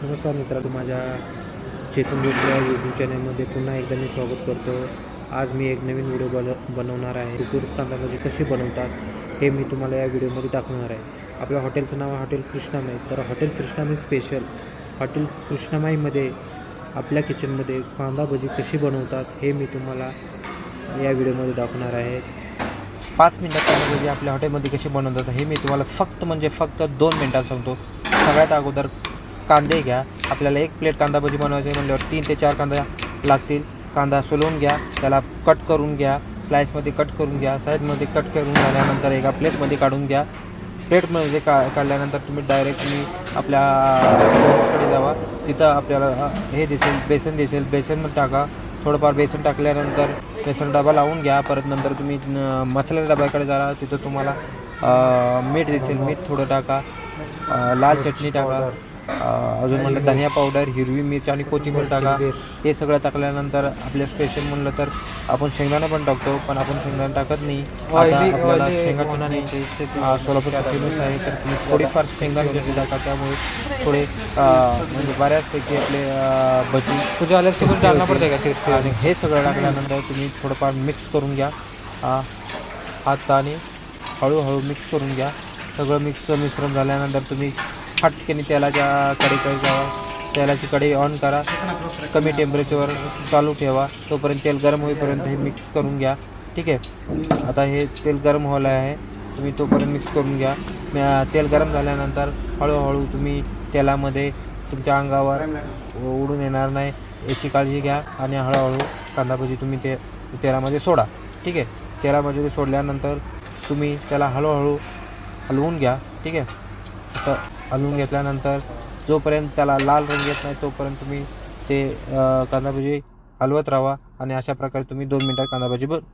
नमस्कार मित्रांनो, माझ्या चेतन जोशी या यूट्यूब चॅनलमध्ये पुन्हा एकदा मी स्वागत करतो. आज मी एक नवीन व्हिडिओ बनवणार आहे. कुरकुरीत कांदा भजी कशी बनवतात हे मी तुम्हाला या व्हिडिओमध्ये दाखवणार आहे. आपल्या हॉटेलचं नाव आहे हॉटेल कृष्णामाई. तर हॉटेल कृष्णामाई स्पेशल हॉटेल कृष्णामाईमध्ये आपल्या किचनमध्ये कांदा भजी कशी बनवतात हे मी तुम्हाला या व्हिडिओमध्ये दाखवणार आहे. 5 मिनटात कांदा भजी आपल्या हॉटेलमध्ये कशी बनवतात हे मी तुम्हाला फक्त 2 मिनटात सांगतो. सगळ्यात अगोदर कांदे घ्या. आपल्याला 1 प्लेट कांदा भजी बनवायची म्हटल्यावर 3 ते 4 कांदा लागतील. कांदा सोलून घ्या, त्याला कट करून घ्या, स्लाईसमध्ये कट करून घ्या. साईडमध्ये कट करून झाल्यानंतर एका प्लेटमध्ये काढून घ्या. प्लेटमध्ये काढल्यानंतर तुम्ही आपल्या स्टोरेजकडे जावा. तिथं आपल्याला हे दिसेल, बेसन दिसेल. बेसनमध्ये टाका. थोडंफार बेसन टाकल्यानंतर बेसन डबा लावून घ्या. परत नंतर तुम्ही मसाला डब्याकडे जा. तिथं तुम्हाला मीठ दिसेल, मीठ थोडं टाका. लाल चटणी टाका. अजून म्हणलं धनिया पावडर, हिरवी मिरची आणि कोथिंबीर टाका. हे सगळं टाकल्यानंतर आपल्या स्पेशल म्हणलं तर आपण शेंगदाणे पण टाकतो, पण आपण शेंगदाणे टाकत नाही. आता आपल्याला शेंगा चटणी सोलापूरचा फेमस आहे, तर तुम्ही थोडीफार शेंगदाणे चटणी टाका. त्यामुळे थोडे म्हणजे बऱ्याचपैकी आपले भजी तुझ्या आल्यासोबत डालना पडते का क्रिस्पी. आणि हे सगळं टाकल्यानंतर तुम्ही थोडंफार मिक्स करून घ्या. हाताने हळूहळू मिक्स करून घ्या. सगळं मिश्रण झाल्यानंतर तुम्ही फटकेने तेलाच्या कढईकडे जावा. तेलाची कढई ऑन करा. कमी टेम्परेचरवर चालू ठेवा. तोपर्यंत तेल गरम होईपर्यंत हे मिक्स करून घ्या. ठीक आहे. आता हे तेल गरम व्हायला आहे, तुम्ही तोपर्यंत मिक्स करून घ्या. तेल गरम झाल्यानंतर हळूहळू तुम्ही तेलामध्ये तुमच्या अंगावर उडून येणार नाही याची काळजी घ्या. आणि हळूहळू कांदा भजी तुम्ही तेलामध्ये सोडा. ठीक आहे. तेलामध्ये सोडल्यानंतर तुम्ही त्याला हळूहळू हलवून घ्या. ठीक आहे. असं हलवून घेतल्यानंतर जोपर्यंत त्याला लाल रंग येत नाही तोपर्यंत तुम्ही ते कांदा भजी हलवत राहा. आणि अशा प्रकारे तुम्ही 2 मिनटात कांदा भजी